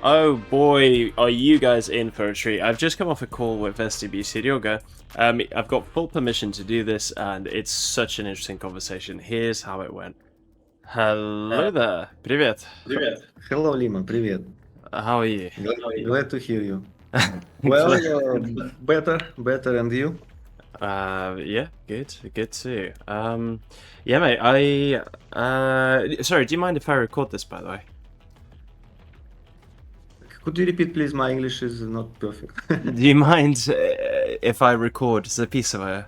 Oh boy, are you guys in for a treat. I've just come off a call with STB Serega. I've got full permission to do this, and it's such an interesting conversation. Here's how it went. Hello there. Привет. Hello, Lima. Привет. How are you? Glad to hear you. Well, better, and you? Yeah, good too. Yeah, mate, sorry, do you mind if I record this, by the way? Could you repeat, please? My English is not perfect. Do you mind if I record записываю?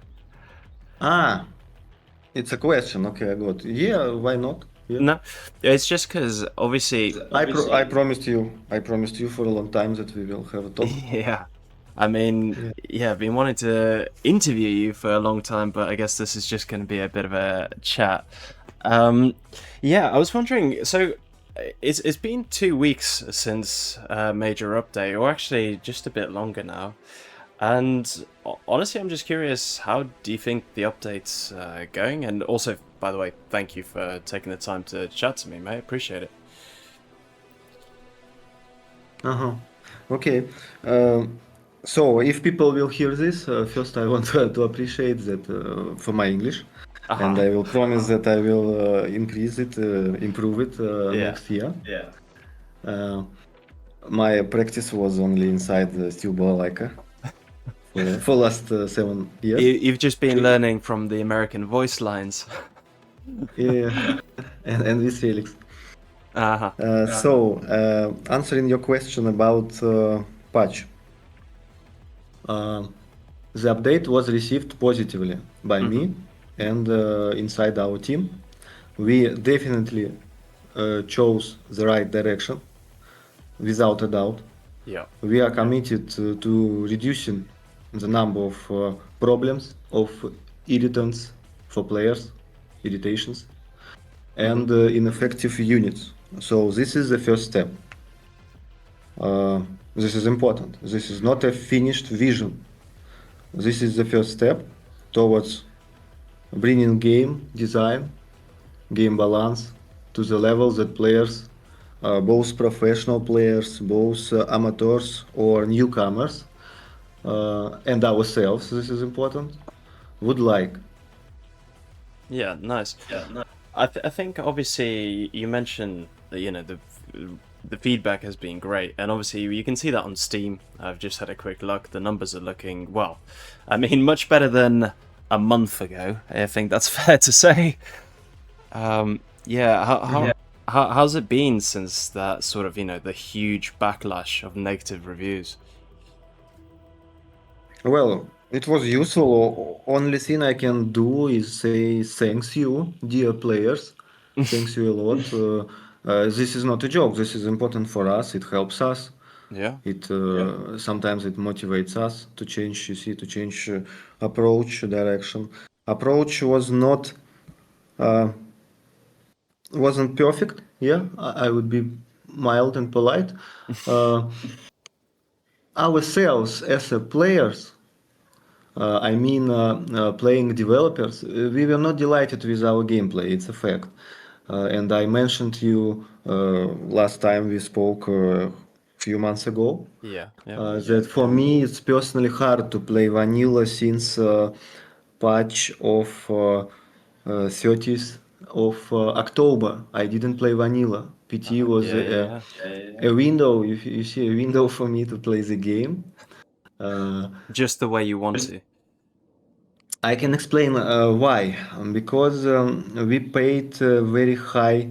It's a question. Okay, I got. Yeah, why not? Yeah. No, it's just because obviously I promised you for a long time that we will have a talk. Yeah, I mean, yeah, I've been wanting to interview you for a long time, but I guess this is just going to be a bit of a chat. Yeah, I was wondering, so it's been 2 weeks since a major update, or actually just a bit longer now. And honestly, I'm just curious, how do you think the update's going? And also, by the way, thank you for taking the time to chat to me, mate. Appreciate it. Okay. So if people will hear this, first I want to appreciate that for my English, and I will promise that I will increase it, improve it next year. My practice was only inside the STB Balalaika for last 7 years. You've just been learning from the American voice lines. Yeah, and with Felix. So, answering your question about patch. The update was received positively by me and inside our team. We definitely chose the right direction, without a doubt. Yeah. We are committed to reducing the number of problems, of irritants for players, irritations, and ineffective units. So this is the first step. This is important. This is not a finished vision. This is the first step towards bringing game design, game balance to the level that players, both professional players, both amateurs or newcomers, and ourselves, this is important, would like. Yeah, nice. I think obviously you mentioned that, you know, the feedback has been great, and obviously you can see that on Steam. I've just had a quick look. The numbers are looking, well, I mean, much better than a month ago. I think that's fair to say. Yeah, how's it been since that sort of, you know, the huge backlash of negative reviews? Well, it was useful. Only thing I can do is say thanks you, dear players. Thanks you a lot. This is not a joke. This is important for us. It helps us. Yeah. It sometimes it motivates us to change. You see, to change approach, direction. Approach was not wasn't perfect. Yeah, I would be mild and polite. Ourselves as a players, I mean playing developers, we were not delighted with our gameplay. It's a fact. And I mentioned you last time we spoke a few months ago. Yeah. That for me it's personally hard to play vanilla since patch of 30th of October. I didn't play vanilla. PT was a window. You see a window for me to play the game. Just the way you want to. I can explain why. Because we paid very high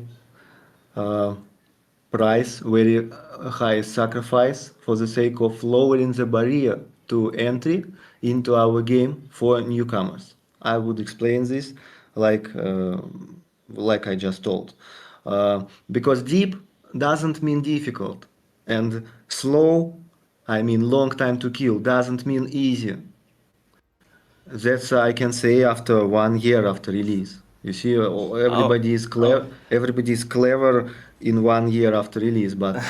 price, very high sacrifice for the sake of lowering the barrier to entry into our game for newcomers. I would explain this like I just told. Because deep doesn't mean difficult, and slow, I mean long time to kill, doesn't mean easy. That's I can say after 1 year after release. You see, everybody is clever. Everybody is clever in 1 year after release, but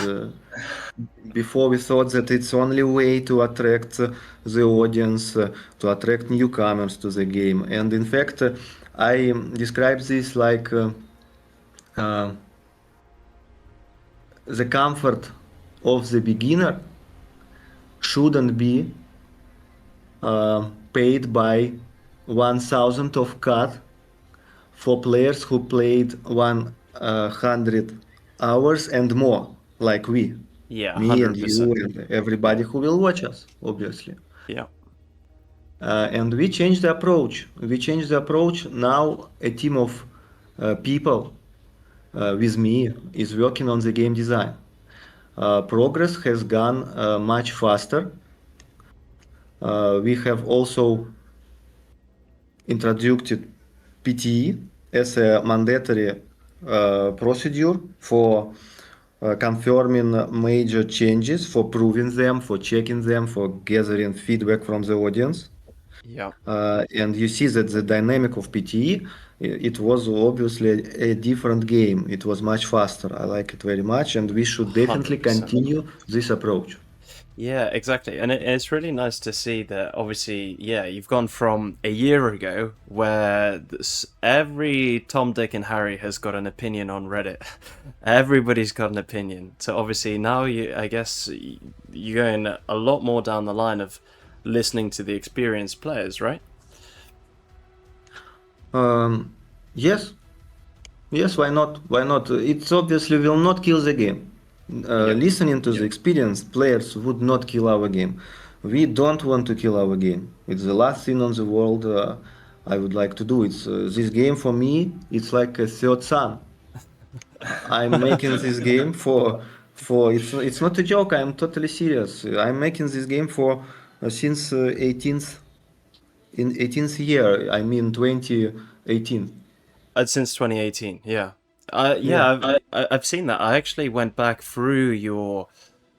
before we thought that it's only way to attract the audience, to attract newcomers to the game. And in fact, I describe this like the comfort of the beginner shouldn't be paid by 1,000 of cut for players who played 100 hours and more, like we, Yeah, me and you 100%. and everybody Yeah. who will watch us, obviously. Yeah. And we changed the approach. We changed the approach. Now a team of people with me is working on the game design. Progress has gone much faster. We have also introduced PTE as a mandatory procedure for confirming major changes, for proving them, for checking them, for gathering feedback from the audience. Yeah. And you see that the dynamic of PTE, it was obviously a different game. It was much faster. I like it very much, and we should definitely 100%. continue this approach. Yeah, exactly. And it's really nice to see that, obviously, yeah, you've gone from a year ago where every Tom, Dick, and Harry has got an opinion on Reddit. Everybody's got an opinion. So obviously now I guess you're going a lot more down the line of listening to the experienced players, right? Yes, yes, why not? Why not? It's obviously will not kill the game. Yeah. Listening to the experienced players would not kill our game. We don't want to kill our game. It's the last thing on the world I would like to do. It's this game for me. It's like a third son. I'm making this game for it's not a joke. I'm totally serious. I'm making this game for since 18th year. I mean 2018. Since 2018, yeah. Yeah. Yeah, I've seen that. I actually went back through your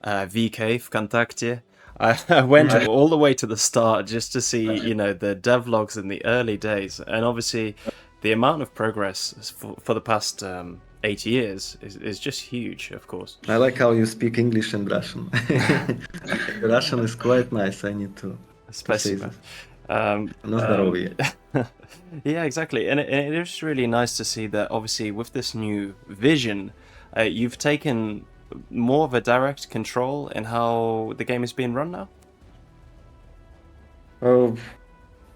VK Vkontakte. I went all the way to the start just to see, the devlogs in the early days, and obviously, the amount of progress for the past 8 years is just huge, of course. I like how you speak English and Russian. Russian is quite nice. I need to say Спасибо. this. На здоровье. Yeah, exactly. And it is really nice to see that, obviously, with this new vision, you've taken more of a direct control in how the game is being run now. Uh,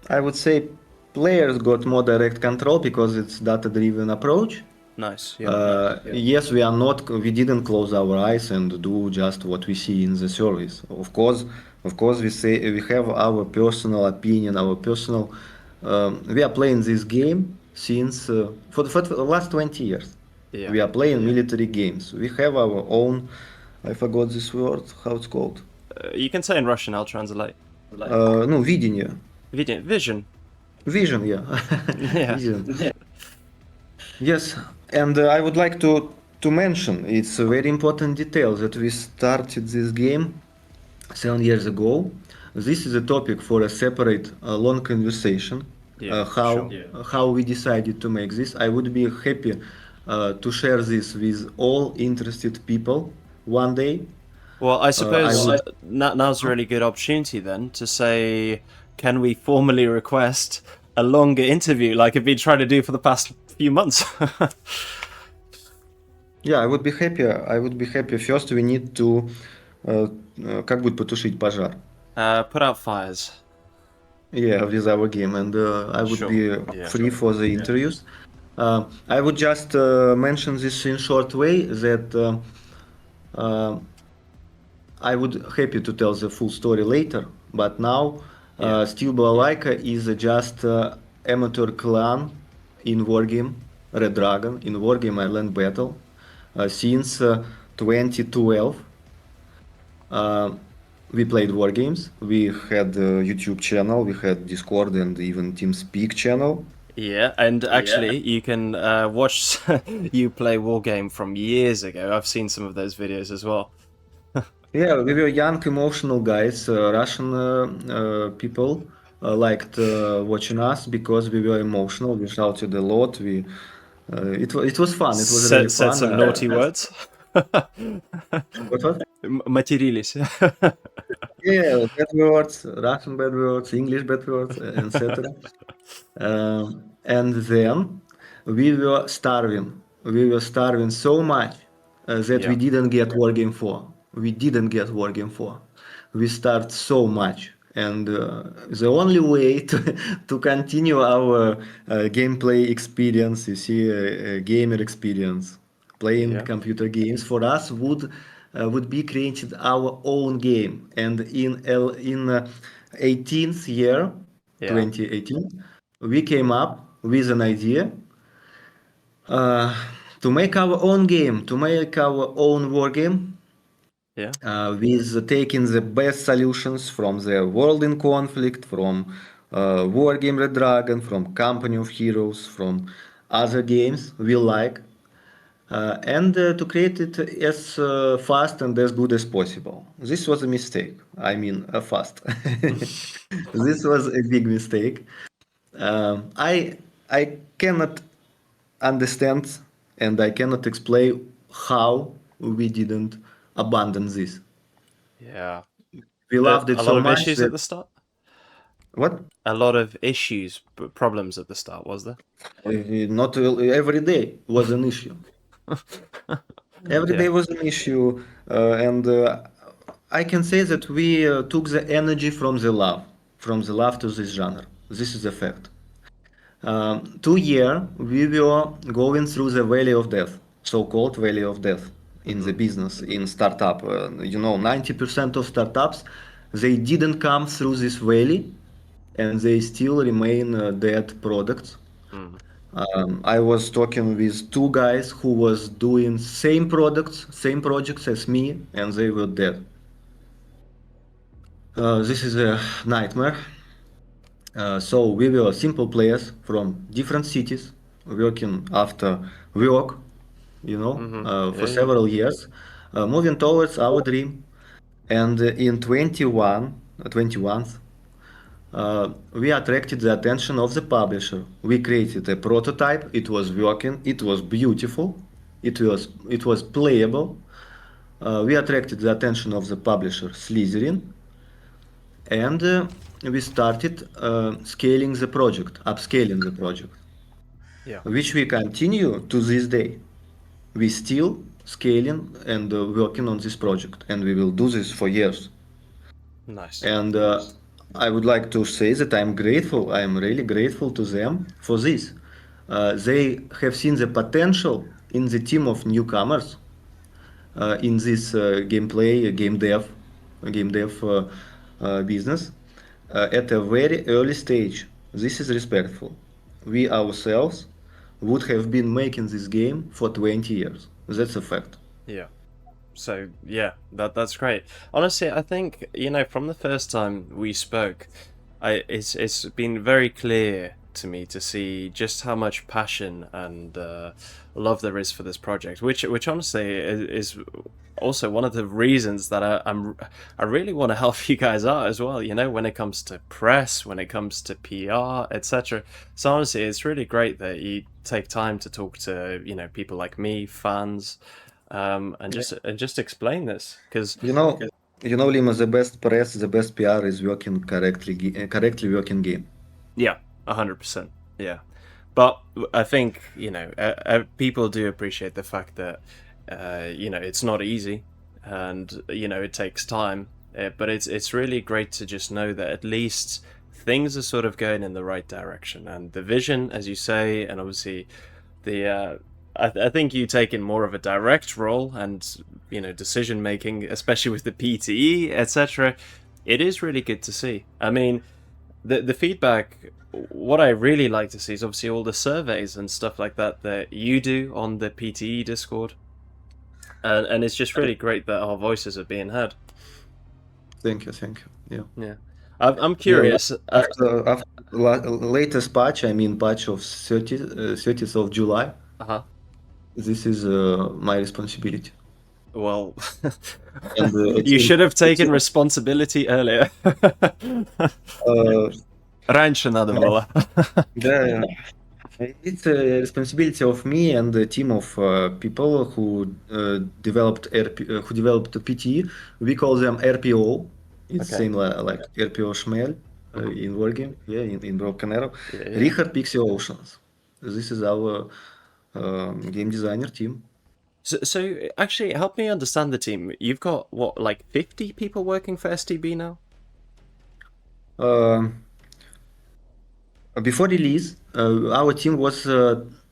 I would say players got more direct control because it's data-driven approach. Nice, yeah. Yes, we didn't close our eyes and do just what we see in the service. Of course, we have our personal opinion, our personal. We are playing this game since for the last 20 years. Yeah. We are playing military games. We have our own. I forgot this word. How it's called? You can say in Russian, I'll translate. Ну, видение. Vision. Vision, yeah. Yeah. Vision. Yes, and I would like to mention it's a very important detail that we started this game 7 years ago. This is a topic for a separate long conversation. Yeah, How we decided to make this. I would be happy to share this with all interested people one day. Well, I suppose would- now's a really good opportunity then to say, can we formally request a longer interview like I've been trying to do for the past few months? Yeah, I would be happy. I would be happy. First, we need to как будет потушить пожар? Put out fires. Yeah, with our game, and I would Sure. be Yeah. free for the interviews. I would just mention this in short way that I would happy to tell the full story later, but now Steel Balalaika is just amateur clan in Wargame Red Dragon in Wargame Island Battle since 2012. We played war games. We had a YouTube channel. We had Discord and even TeamSpeak channel. Yeah, and actually, you can watch you play Wargame from years ago. I've seen some of those videos as well. Yeah, we were young, emotional guys. Russian people liked watching us because we were emotional. We shouted a lot. It was fun. It was really Said fun. some naughty words. What? Матерились. Yeah, bad words, Russian bad words, English bad words, etc. And then we were starving. We were starving so much that we Yeah. didn't get Wargame 4. we didn't get Wargame 4. We start so much. And the only way to continue our gameplay experience, you see, gamer experience, playing Yeah. computer games for us would be created our own game. And in 18th year, Yeah. 2018, we came up with an idea uh, to make our own game, to make our own war game, Yeah. with taking the best solutions from the World in Conflict, from War Game Red Dragon, from Company of Heroes, from other games we like, and to create it as fast and as good as possible. This was a mistake. I mean, fast. This was a big mistake. I cannot understand and I cannot explain how we didn't abandon this. Yeah. We loved it A lot so of much issues at that the start. what? A lot of issues, problems at the start, was there? Not every day was an issue. Every day Yeah. was an issue, and I can say that we took the energy from the love to this genre. This is a fact. 2 year we were going through the valley of death, so-called valley of death in the Hmm. business, in startup. 90% of startups, they didn't come through this valley and they still remain dead products. Mm. I was talking with two guys who was doing same products, same projects as me, and they were dead. This is a nightmare. So we were simple players from different cities, working after work, Hmm. for Yeah. Yeah. several years, moving towards our dream. And in 21, we attracted the attention of the publisher. We created a prototype. It was working. It was beautiful. It was playable. We attracted the attention of the publisher, Slitherine, and we started scaling the project, upscaling the project, Yeah. which we continue to this day. We still scaling and working on this project, and we will do this for years. Nice. And I would like to say that I'm grateful. I'm really grateful to them for this. They have seen the potential in the team of newcomers in this gameplay, game dev business at a very early stage. This is respectful. We ourselves would have been making this game for 20 years. That's a fact. Yeah. So yeah, that's great. Honestly, I think from the first time we spoke, it's been very clear to me to see just how much passion and love there is for this project, which honestly is also one of the reasons that I really want to help you guys out as well. When it comes to press, when it comes to PR, etc. So honestly, it's really great that you take time to talk to people like me, fans, and just explain this because You know, Lima, the best press, the best PR is working correctly working game. yeah, 100%, yeah. But I think people do appreciate the fact that it's not easy, and it takes time. But it's really great to just know that at least things are sort of going in the right direction, and the vision, as you say, and obviously the I think you take in more of a direct role and decision making, especially with the PTE, etc. It is really good to see. I mean, the feedback. What I really like to see is obviously all the surveys and stuff like that you do on the PTE Discord, and it's just really great that our voices are being heard. Thank you, thank you. Yeah. Yeah, I'm Yeah, curious. after latest patch, I mean patch of 30th of July, Uh-huh. this is my responsibility. Well, And you should have a taken team, responsibility earlier. uh, Раньше надо было. yeah, it's a responsibility of me and a team of people who developed the PTE. We call them RPO. It's Okay. same like RPO Schmel Mhm. in Wargame, yeah, in Broken Arrow. Yeah, yeah. Richard Pixie Oceans. This is our game designer team. So actually, help me understand the team. You've got what, like 50 people working for STB now? Uh, Before release, our team was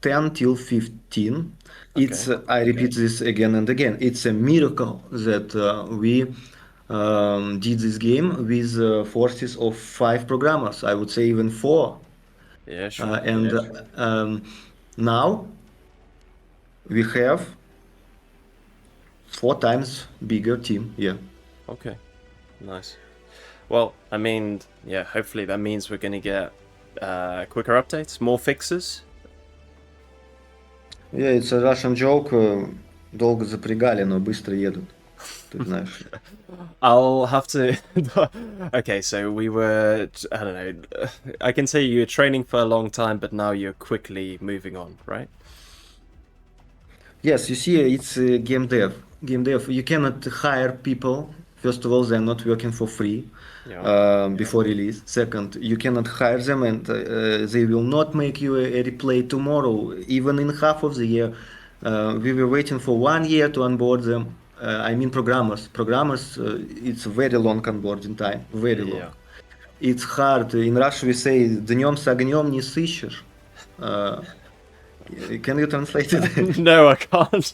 10 till 15. Okay. I repeat this again and again. It's a miracle that we did this game with forces of 5 programmers. I would say even 4. Yeah, Uh, sure. and now we have 4 times bigger team. Yeah. Okay. Nice. Well, I mean, yeah, hopefully that means we're going to get quicker updates, more fixes. Yeah, it's a Russian joke. Долго запрягали, но быстро едут. Ты знаешь. I'll have to. Okay, so we were. I don't know. I can say you were training for a long time, but now you're quickly moving on, right? Yes, you see, it's game dev. Game dev, you cannot hire people. First of all, they're not working for free Yeah. before release. Second, you cannot hire them and they will not make you a replay tomorrow, even in half of the year. We were waiting for 1 year to onboard them. I mean, programmers. Programmers, it's very long onboarding time, very long. Yeah. It's hard. In Russia, we say, днем с огнем не сыщешь. Can you translate it? No, I can't.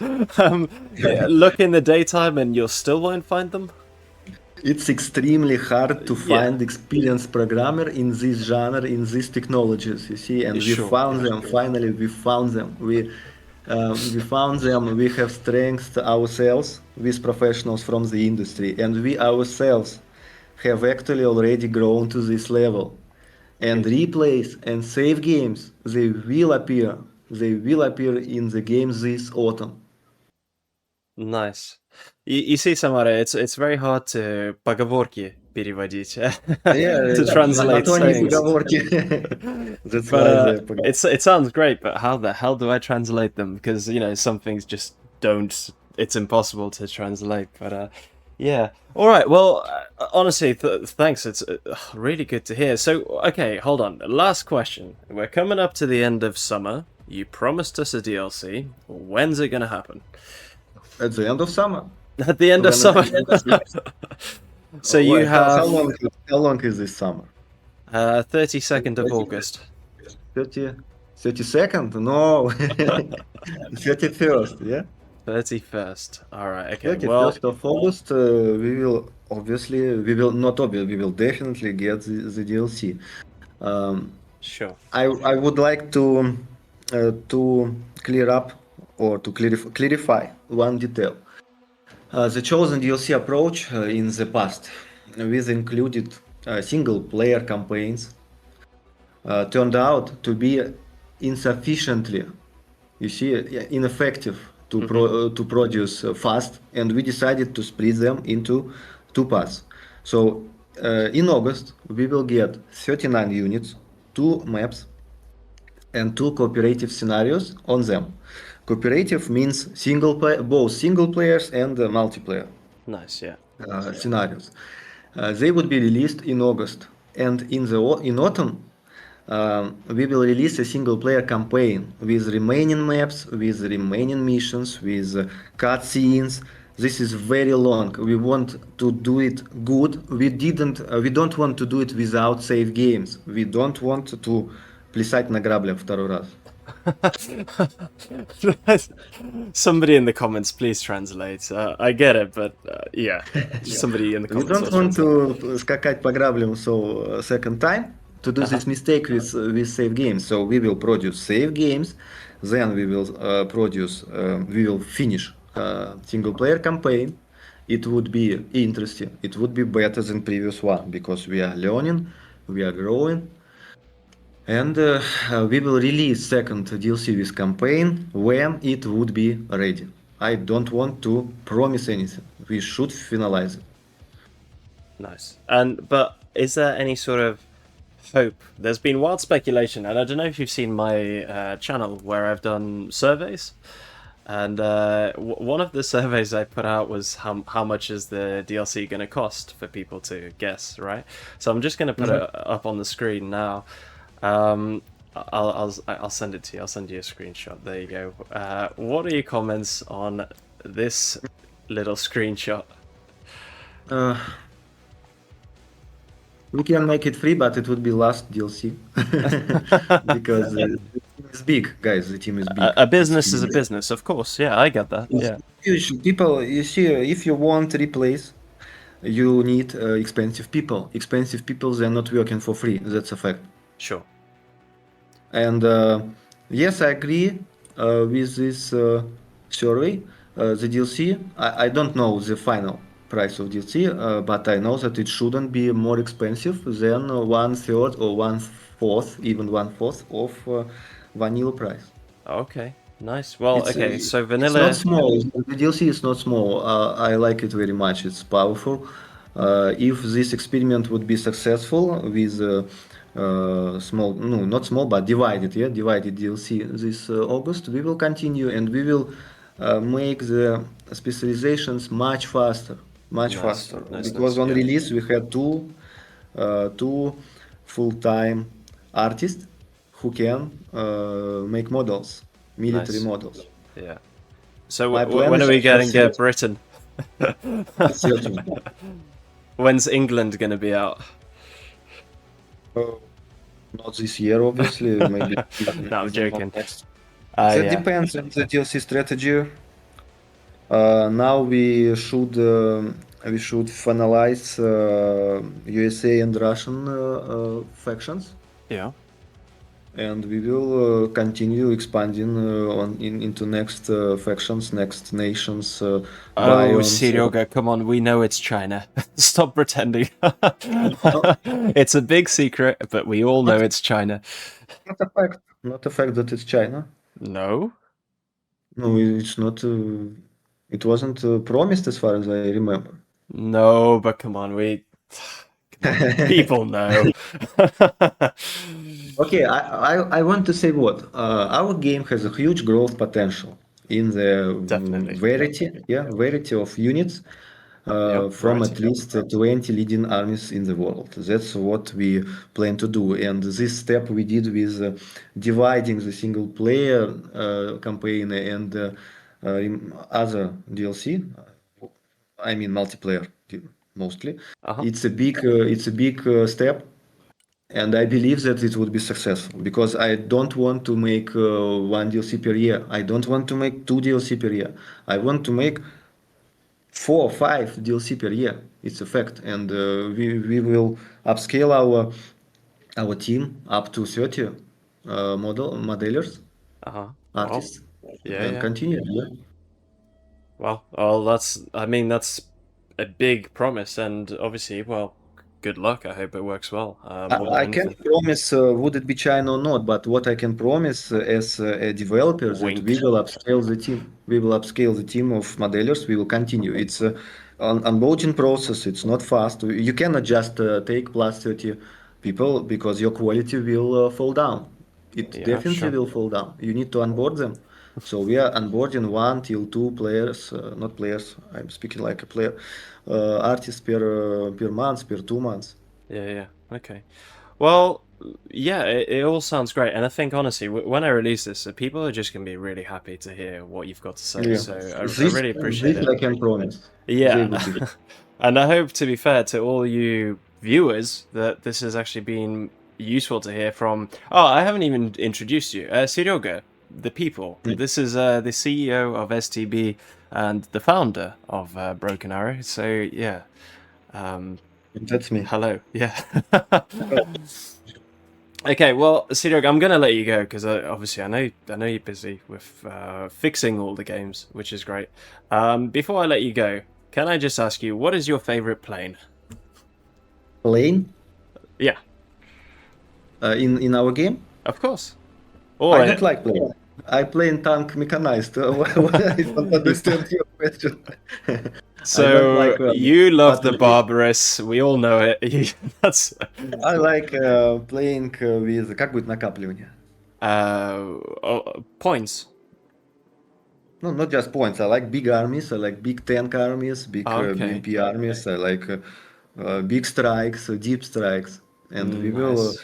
Look in the daytime and you still won't find them. It's extremely hard to Yeah. find experienced programmer in this genre, in these technologies, you see, and we Sure. found them. Finally, we found them. We found them. We have strengthened ourselves with professionals from the industry, and we ourselves have actually already grown to this level. And replays and save games, they will appear. They will appear in the games this autumn. Nice. You see, Samara, it's very hard to поговорки переводить, Yeah, to translate на то они sayings. поговорки. That's why But they it sounds great, but how the hell do I translate them? Because some things just don't. It's impossible to translate. But yeah. All right. Well, honestly, thanks. It's really good to hear. So, okay, hold on. Last question. We're coming up to the end of summer. You promised us a DLC. When's it gonna happen? At the end of summer. At the end of summer. So you have how long is this summer? 32nd of August. 32nd? No. 31st, yeah? 31st. All right. Okay. 31st Well, of August, we will definitely get the DLC. sure. I would like to clear up or to clarify one detail. The chosen DLC approach in the past, with included single player campaigns, turned out to be insufficiently, ineffective to produce fast, and we decided to split them into 2 parts. So in August, we will get 39 units, 2 maps, and 2 cooperative scenarios on them. Cooperative means both single players and multiplayer. Nice. Yeah. Scenarios. They would be released in August, and in autumn we will release a single player campaign with remaining maps, with remaining missions, with cutscenes. This is very long. We want to do it good. We don't want to do it without save games. We don't want to плясать на граблях второй раз. Somebody in the comments, please translate. I get it, but yeah, somebody in the We comments. don't want to скакать по граблям second time, to do this mistake with save games. So we will produce save games, then we will finish single player campaign. It would be interesting. It would be better than previous one because we are learning, we are growing. And we will release second DLC with campaign when it would be ready. I don't want to promise anything. We should finalize it. Nice. But is there any sort of hope? There's been wild speculation, and I don't know if you've seen my channel where I've done surveys. And one of the surveys I put out was how much is the DLC going to cost for people to guess, right? So I'm just going to put it up on the screen now. I'll send it to you. I'll send you a screenshot. There you go. What are your comments on this little screenshot? Uh, we can make it free, but it would be last DLC because the team is big, guys. The team is big. A It's business is a huge. business, of course. Yeah, I get that. It's Yeah, huge. People, you see, if you want replays, you need expensive people. Expensive people, they're not working for free. That's a fact. sure. And yes, I agree with this survey. The DLC, I don't know the final price of DLC, but I know that it shouldn't be more expensive than one third or one fourth, even one fourth of vanilla price. Okay, nice. Well, It's okay. So it's not vanilla. small. The DLC is not small. I like it very much. It's powerful. If this experiment would be successful with small, no, not small, but divided, yeah, divided DLC this August, we will continue and we will make the specializations much Nice, faster. nice, Because nice. on Yeah, release we had two full-time artists who can make models, military nice. models. Yeah. So My plan when are is we to have getting six. Britain? Certain. When's England gonna be out? Uh, Not this year, obviously. Maybe No, I'm beginning of joking. next. That Yeah. depends on the DLC strategy. Now we should finalize USA and Russian factions, Yeah. and we will continue expanding into next factions, next nations, Oh, biomes. Serega, come on, we know it's China. Stop pretending. Not, It's a big secret, but we all know not, it's China. not a fact. Not a fact that it's China. No? No, it's not. It wasn't promised as far as I remember. No, but come on, come on, people know. Okay, I want to say what our game has a huge growth potential in the Definitely. variety of units Yep, from variety. at least 20 leading armies in the world. That's what we plan to do. And this step we did with dividing the single player campaign and other DLC. I mean multiplayer mostly. Uh-huh. It's a big step, and I believe that it would be successful because I don't want to make one DLC per year. I don't want to make two DLC per year. I want to make 4 or 5 DLC per year. It's a fact, and we will upscale our team up to 30 modelers, Uh-huh. Well, artists, yeah, and yeah. continue. Yeah. Well, I mean, that's a big promise, and obviously, well, good luck. I hope it works well, more than I can't anything. promise would it be China or not, but what I can promise as a developer that we Wink. will upscale the team. We will upscale the team of modelers. We will continue. It's an onboarding process. It's not fast. You cannot just take plus 30 people because your quality will fall down. It Yeah, definitely sure. will fall down. You need to onboard them. So we are onboarding 1 till 2 players, not players. I'm speaking like a player, artists per month, per 2 months. Yeah, yeah. Okay. Well, yeah, it all sounds great, and I think honestly, when I release this, people are just gonna be really happy to hear what you've got to say. Yeah, So I this really appreciate this it. I can promise. They Yeah, would be. and I hope, to be fair to all you viewers, that this has actually been useful to hear from. Oh, I haven't even introduced you, Seryoga, the people. Yeah, This is the CEO of STB and the founder of Broken Arrow. So yeah, um, that's me. hello. Yeah. Okay, well, Sidog, I'm gonna let you go because obviously I know you're busy with fixing all the games, which is great. Before I let you go, can I just ask you what is your favorite plane? Plane Yeah, in our game. of course. I Or don't like plane. I play in tank mechanized. I don't understand your question. I don't so like, you love but the Barbaris. We all know it. That's I like playing with как будет накапливание? points. No, not just points. I like big armies. I like big tank armies, big Okay, BMP armies. I like big strikes, deep strikes, and we will nice.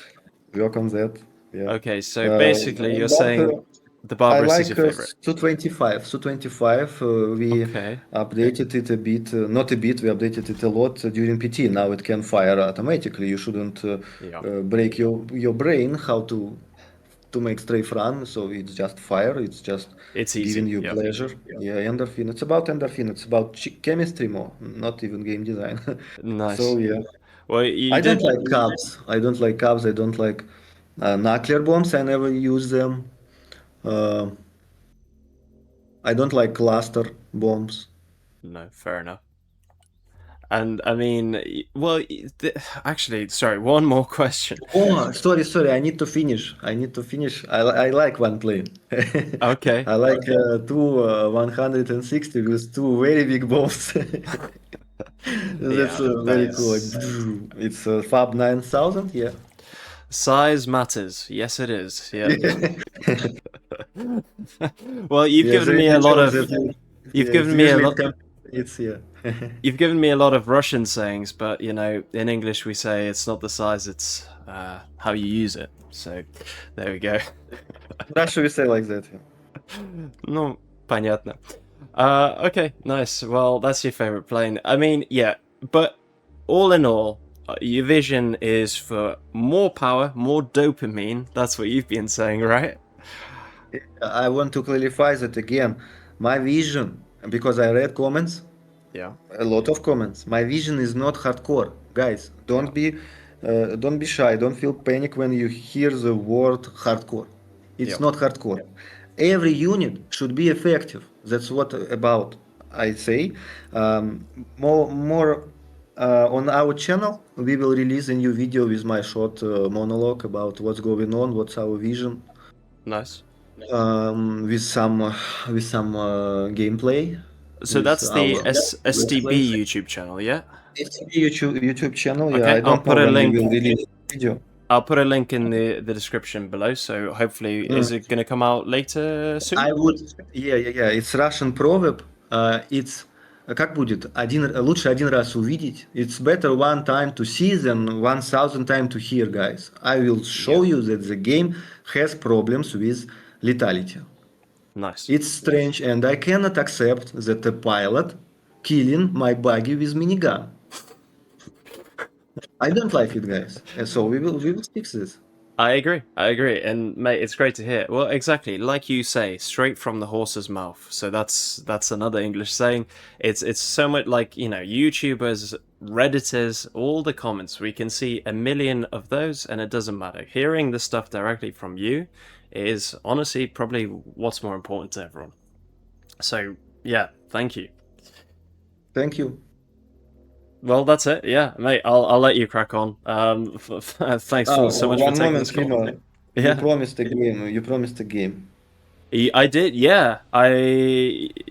work on that. Yeah. Okay, so basically you're But saying the I Barbaris is like your favorite. 225. 225, we Okay. updated it a bit, not a bit, we updated it a lot during PT. Now it can fire automatically. You shouldn't Yeah. break your brain how to make strafe run. So it's just fire. It's just It's giving easy. you Yep. pleasure. Yeah, endorphin. It's about endorphin. It's about chemistry more, not even game design. So Nice. yeah. Well, you I don't did. like cubs. I don't like cubs. I don't like nuclear bombs. I never use them. Uh, I don't like cluster bombs. No, fair enough. And I mean, well, actually, sorry, one more question. Oh, sorry. I need to finish. I like one plane. Okay. I like two 160 with two very big bombs. That's Yeah, very cool. Like, nice. it's Fab 9000. Yeah. Size matters. Yes, it is. Yep. Well, you've Yeah, given they me a lot show of. that. You've Yeah, it's given me a usually lot. it's yeah. You've given me a lot of Russian sayings, but you know, in English we say it's not the size, it's how you use it. So, there we go. Russia we say like that. Yeah. Ну, понятно. Okay, nice. Well, that's your favorite plane. I mean, yeah, but all in all, your vision is for more power, more dopamine. That's what you've been saying, right? I want to clarify that again. My vision, because I read comments, Yeah, a lot of comments. My vision is not hardcore, guys. yeah, Don't be shy. Don't feel panic when you hear the word hardcore. yeah. It's not hardcore. Every unit should be effective. That's what about I say. More on our channel, we will release a new video with my short monologue about what's going on, what's our vision, Nice. with some gameplay So with that's the our let's STB plays. YouTube channel, yeah? STB YouTube channel. Yeah, Okay, I don't know when we will release video. I'll put a link in the description below. So hopefully, Mm. is it going to come out later soon? I would, yeah. It's Russian proverb. It's как будет? Лучше один раз увидеть. It's better one time to see than 1,000 time to hear, guys. I will show Yeah, you that the game has problems with lethality. nice. It's strange, and I cannot accept that a pilot killing my buggy with minigun. I don't like it, guys. And so we will fix this. I agree, and mate, it's great to hear. Well, exactly, like you say, straight from the horse's mouth. So that's another English saying. It's so much like, you know, YouTubers, Redditors, all the comments. We can see a million of those, and it doesn't matter. Hearing the stuff directly from you is honestly probably what's more important to everyone. So yeah, thank you. Thank you. Well, that's it. Yeah, mate. I'll let you crack on. Thanks for so much for One taking this moment, call. you Yeah. promised a game. You promised a game. I did, yeah.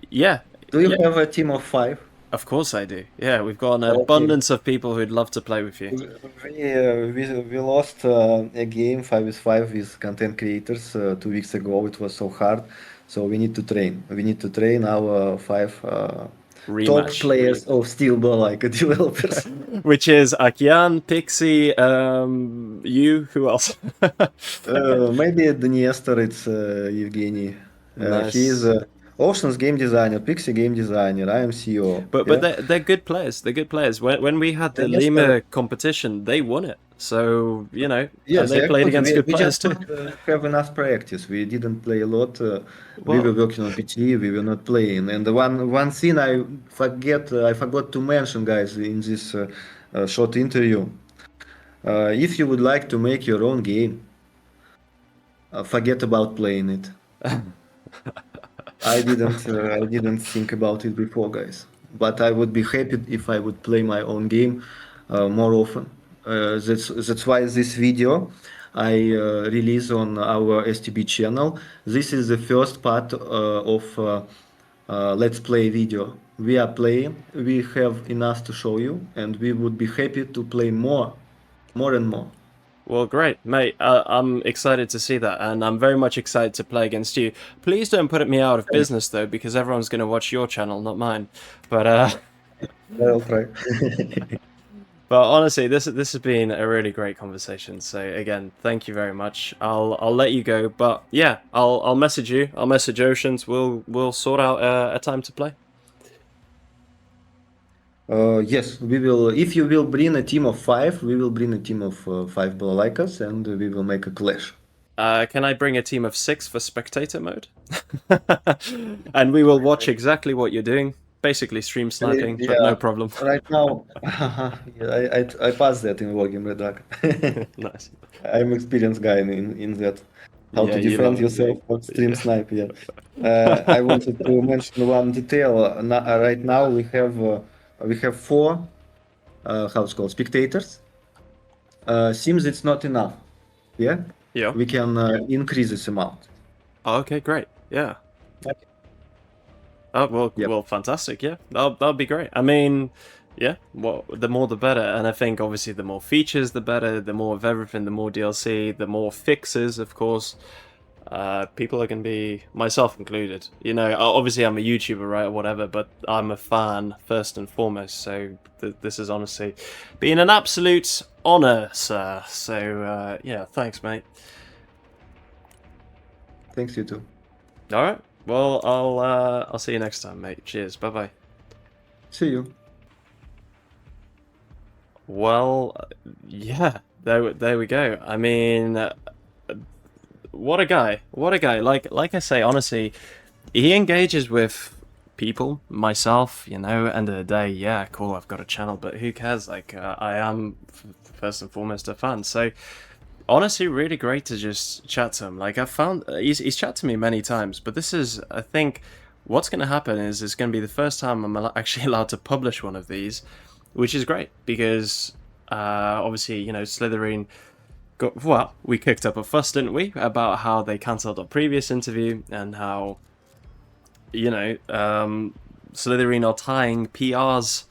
Yeah, Do you have a team of five? of course I do. Yeah, we've got an Okay. abundance of people who'd love to play with you. We lost a game 5v5 with content creators 2 weeks ago. It was so hard. So we need to train. We need to train our five top Rematch. players of Steel Ball like developers. Which is Akian, Pixie, you, who else? Maybe at Dniester it's Evgeny. He is Nice. Ocean's game designer, Pixie game designer. I am CEO. But Yeah. they're good players. They're good players. When we had the Dniester. Lima competition, they won it. So, you know, and Yes, they they are played good. against good We players just too. don't have enough practice. We didn't play a lot. We were Well, working on PT. We were not playing. And the one thing I forgot to mention, guys, in this short interview. If you would like to make your own game, forget about playing it. I didn't think about it before, guys. But I would be happy if I would play my own game more often. That's why this video I release on our STB channel. This is the first part of Let's Play video. We are playing. We have enough to show you, and we would be happy to play more and more. well, great, mate. I'm excited to see that, and I'm very much excited to play against you. Please don't put me out of business, though, because everyone's going to watch your channel, not mine. But I'll try. But honestly, this has been a really great conversation. So again, thank you very much. I'll let you go, but yeah, I'll message you. I'll message Oceans. We'll sort out a time to play. Yes, we will. If you will bring a team of 5, we will bring a team of 5 balalaikas, and we will make a clash. Can I bring a team of 6 for spectator mode? And we will watch exactly what you're doing. Basically stream sniping, but no Yeah, problem. right now, yeah, I passed that in Wargame Red Duck. Nice. I'm experienced guy in that. How Yeah, to you love defend it. yourself or stream Yeah. snipe, yeah. I wanted to mention one detail. Right now we have 4 how it's called spectators. Seems it's not enough. Yeah, Yeah. we can increase this amount. Oh, okay, great. Yeah. Oh, Yep. well, fantastic. Yeah, that'll be great. I mean, yeah, well, the more the better. And I think obviously the more features, the better. The more of everything, the more DLC, the more fixes, of course. People are going to be, myself included. You know, obviously I'm a YouTuber, right, or whatever, but I'm a fan first and foremost. So this is honestly been an absolute honor, sir. So yeah, thanks, mate. Thanks, you too. All right. Well, I'll see you next time, mate. Cheers. Bye bye. See you. Well, yeah, there we go. I mean, what a guy! What a guy! Like I say, honestly, he engages with people, myself. You know, end of the day, yeah, cool. I've got a channel, but who cares? Like, I am first and foremost a fan. So, honestly, really great to just chat to him. Like, I've found he's chatted to me many times, but this is, I think, what's going to happen is it's going to be the first time I'm actually allowed to publish one of these, which is great because obviously, you know, Slitherine got, well, we kicked up a fuss, didn't we, about how they cancelled our previous interview and how, you know, Slitherine are tying PRs,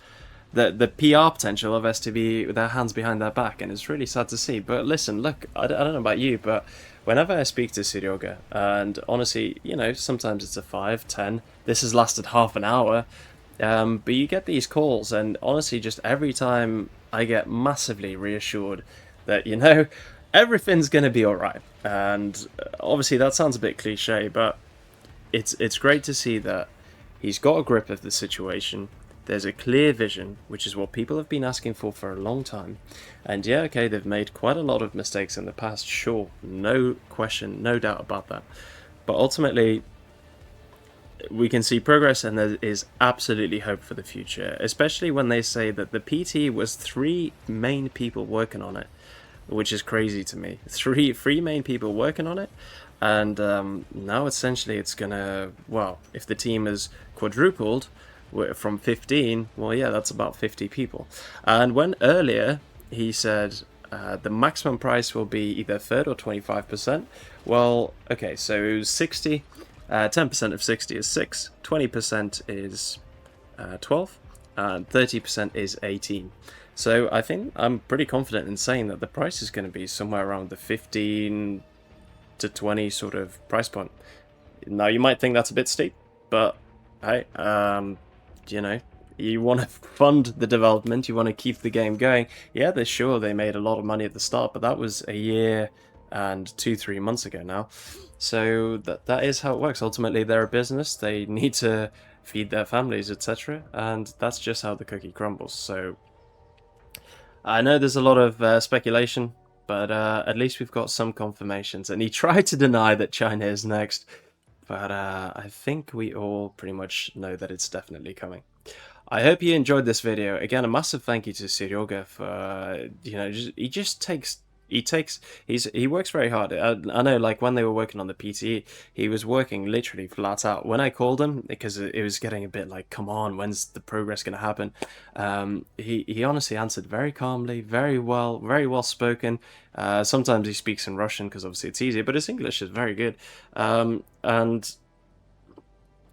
the PR potential of STB with their hands behind their back, and it's really sad to see. But listen, look, I don't know about you, but whenever I speak to Serega, and honestly, you know, sometimes it's a 5, 10, this has lasted half an hour, but you get these calls, and honestly, just every time I get massively reassured that, you know, everything's going to be alright. And obviously that sounds a bit cliche, but it's great to see that he's got a grip of the situation. There's a clear vision, which is what people have been asking for a long time. And yeah, okay, they've made quite a lot of mistakes in the past, sure, no question, no doubt about that. But ultimately, we can see progress, and there is absolutely hope for the future, especially when they say that the PT was 3 main people working on it, which is crazy to me. Three main people working on it, and now essentially it's gonna, well, if the team is quadrupled from 15, well, yeah, that's about 50 people. And when earlier he said the maximum price will be either 30 or 25%, well, okay, so it was 60, 10% of 60 is 6, 20% is 12, and 30% is 18. So I think I'm pretty confident in saying that the price is going to be somewhere around the 15 to 20 sort of price point. Now you might think that's a bit steep, but hey, you know, you want to fund the development, you want to keep the game going. Yeah, they're sure they made a lot of money at the start, but that was a year and 2-3 months ago now. So that is how it works. Ultimately, they're a business. They need to feed their families, etc. And that's just how the cookie crumbles. So I know there's a lot of speculation, but at least we've got some confirmations. And he tried to deny that China is next, but I think we all pretty much know that it's definitely coming. I hope you enjoyed this video. Again, a massive thank you to Serega for, you know, he works very hard. I know, like, when they were working on the PTE, he was working literally flat out. When I called him, because it was getting a bit like, come on, when's the progress going to happen? He honestly answered very calmly, very well spoken. Sometimes he speaks in Russian because obviously it's easier, but his English is very good. And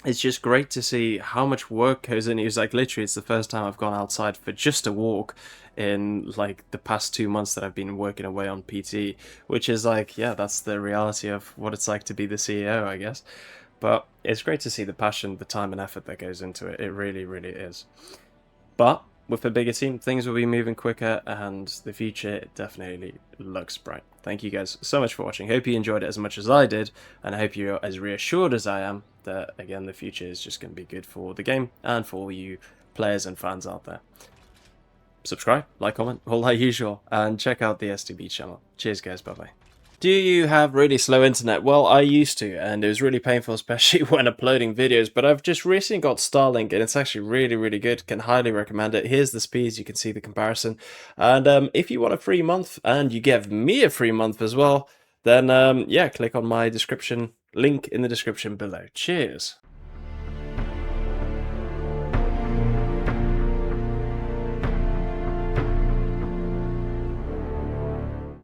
it's just great to see how much work goes in. He was like, literally, it's the first time I've gone outside for just a walk in like the past 2 months that I've been working away on PT, which is like, yeah, that's the reality of what it's like to be the CEO, I guess. But it's great to see the passion, the time and effort that goes into it. It really, really is. But with a bigger team, things will be moving quicker, and the future definitely looks bright. Thank you guys so much for watching. Hope you enjoyed it as much as I did, and I hope you're as reassured as I am that, again, the future is just going to be good for the game and for all you players and fans out there. Subscribe, like, comment, all that usual, and check out the STB channel. Cheers, guys. Bye-bye. Do you have really slow internet? Well, I used to, and it was really painful, especially when uploading videos, but I've just recently got Starlink, and it's actually really, really good. Can highly recommend it. Here's the speeds. You can see the comparison. And if you want a free month, and you give me a free month as well, then, yeah, click on my description link in the description below. Cheers.